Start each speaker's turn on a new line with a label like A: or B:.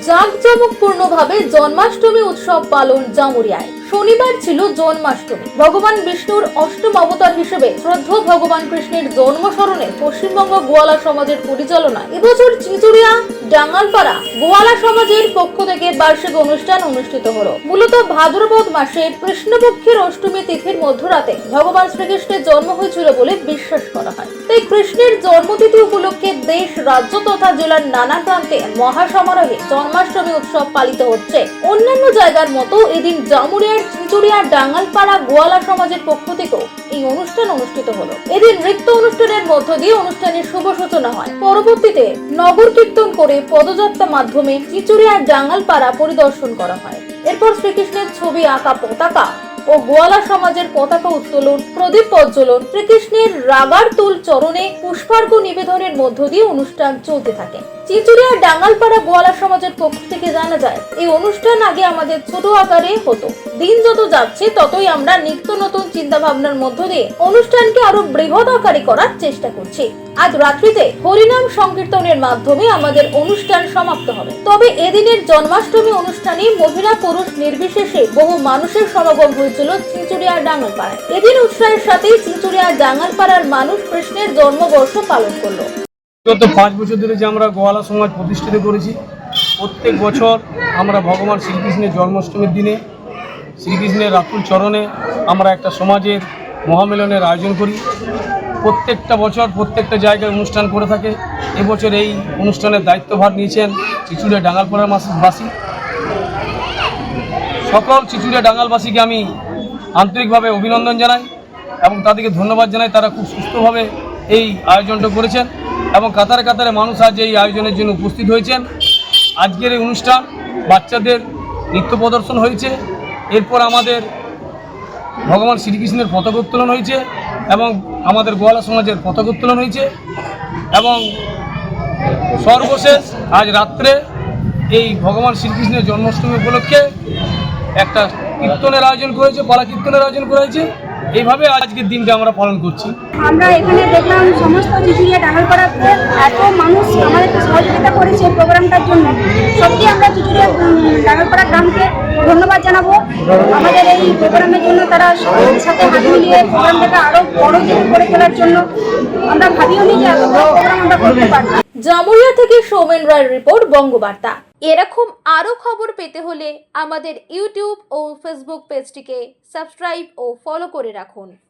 A: জাঁকজমকপূর্ণভাবে জন্মাষ্টমী উৎসব পালন জামুরিয়ায়। শনিবার ছিল জন্মাষ্টমী। ভগবান বিষ্ণুর অষ্টম অবতার হিসেবে শ্রদ্ধেয় ভগবান কৃষ্ণের জন্ম স্মরণে পশ্চিমবঙ্গ গোয়ালা সমাজের পরিচালনায় এবছর চিচুড়িয়া ডাঙ্গালপাড়া গোয়ালা সমাজের পক্ষ থেকে বার্ষিক অনুষ্ঠান অনুষ্ঠিত হলো। মূলত ভাদ্রপদ মাসের কৃষ্ণপক্ষের অষ্টমী তিথির মধ্যরাতে ভগবান শ্রীকৃষ্ণের জন্ম হয়েছিল বলে বিশ্বাস করা হয়। তাই কৃষ্ণের জন্মতিথি উপলক্ষে দেশ, রাজ্য তথা জেলার নানা প্রান্তে মহাসমারোহে জন্মাষ্টমী উৎসব পালিত হচ্ছে। অন্যান্য জায়গার মতো এদিন জামুরিয়ার চিচুড়িয়া ডাঙ্গালপাড়া গোয়ালা সমাজের পক্ষ থেকেও এই অনুষ্ঠান অনুষ্ঠিত হলো। এদিন নৃত্য অনুষ্ঠানের মধ্য দিয়ে অনুষ্ঠানের শুভ সূচনা হয়। পরবর্তীতে নগর কীর্তন করে পদযাত্রা মাধ্যমে চিচুড়িয়া ডাঙ্গালপাড়া পরিদর্শন করা হয়। এরপর শ্রীকৃষ্ণের ছবি আঁকা পতাকা ও গোয়ালা সমাজের পতাকা উত্তোলন, প্রদীপ প্রজ্বলন, শ্রীকৃষ্ণের রাগার তুল চরণে পুষ্পার্ঘ্য নিবেদনের মধ্য দিয়ে অনুষ্ঠান চলতে থাকে। চিচুড়িয়া ডাঙ্গালপাড়া গোয়ালা সমাজের পক্ষ থেকে জানা যায়, এই অনুষ্ঠান আগে আমাদের ছোট আকারে হতো। দিন যত যাচ্ছে ততই আমরা নিত্য নতুন চিন্তা ভাবনার মধ্য দিয়ে অনুষ্ঠানকে আরো বৃহৎ আকারে করার চেষ্টা করছি। আজ রাত্রিতে হরিনাম সংকীর্তনের মাধ্যমে আমাদের অনুষ্ঠান সমাপ্ত হবে। তবে এদিনের জন্মাষ্টমী অনুষ্ঠানে মহিলা পুরুষ নির্বিশেষে বহু মানুষের সমাগম হয়েছিল চিচুড়িয়া ডাঙ্গালপাড়ায়। এদিন উৎসাহের সাথে চিচুড়িয়া ডাঙ্গালপাড়ার মানুষ কৃষ্ণের জন্মবর্ষ পালন করলো।
B: গত 5 বছর ধরে যে আমরা গোয়ালা সমাজ প্রতিষ্ঠিত করেছি, প্রত্যেক বছর আমরা ভগবান শ্রীকৃষ্ণের জন্মাষ্টমীর দিনে শ্রীকৃষ্ণের রাতুল চরণে আমরা একটা সমাজের মহামিলনের আয়োজন করি। প্রত্যেকটা বছর প্রত্যেকটা জায়গায় অনুষ্ঠান করে থাকে। এবছর এই অনুষ্ঠানের দায়িত্বভার নিয়েছেন চিচুড়িয়া ডাঙ্গালপাড়ার বাসী। সকল চিচুড়িয়া ডাঙ্গালবাসীকে আমি আন্তরিকভাবে অভিনন্দন জানাই এবং তাদেরকে ধন্যবাদ জানাই। তারা খুব সুস্থভাবে এই আয়োজনটা করেছেন এবং কাতারে কাতারে মানুষ আজ এই আয়োজনের জন্য উপস্থিত হয়েছেন। আজকের এই অনুষ্ঠান বাচ্চাদের নৃত্য প্রদর্শন হয়েছে। এরপর আমাদের ভগবান শ্রীকৃষ্ণের পতাকা উত্তোলন হয়েছে এবং আমাদের গোয়ালা সমাজের পতাকা উত্তোলন হয়েছে এবং সর্বশেষ আজ রাত্রে এই ভগবান শ্রীকৃষ্ণের জন্মাষ্টমী উপলক্ষে একটা কীর্তনের আয়োজন করেছে, পালা কীর্তনের আয়োজন করা হয়েছে। এইভাবে আজকের দিনটা আমরা পালন করছি।
C: আমরা এখানে দেখলাম সমস্ত চিচুড়িয়া ডাঙ্গালপাড়াতে এত মানুষ আমাদেরকে সহযোগিতা করেছে প্রোগ্রামটার জন্য। সত্যি আমরা চিচুড়িয়া ডাঙ্গালপাড়া গ্রামকে ধন্যবাদ জানাবো আমাদের এই প্রোগ্রামের জন্য। তারা সাথে হাত মিলিয়ে প্রোগ্রামটাকে আরো বড় করে তোলার জন্য। আমরা ভাবিও নি যে এত বড় প্রোগ্রাম আমরা করতে পারবো।
A: জামুরিয়া থেকে সৌমেন রায়ের রিপোর্ট, বঙ্গবার্তা। এরকম আরো খবর পেতে হলে আমাদের ইউটিউব ও ফেসবুক পেজটিকে সাবস্ক্রাইব ও ফলো করে রাখুন।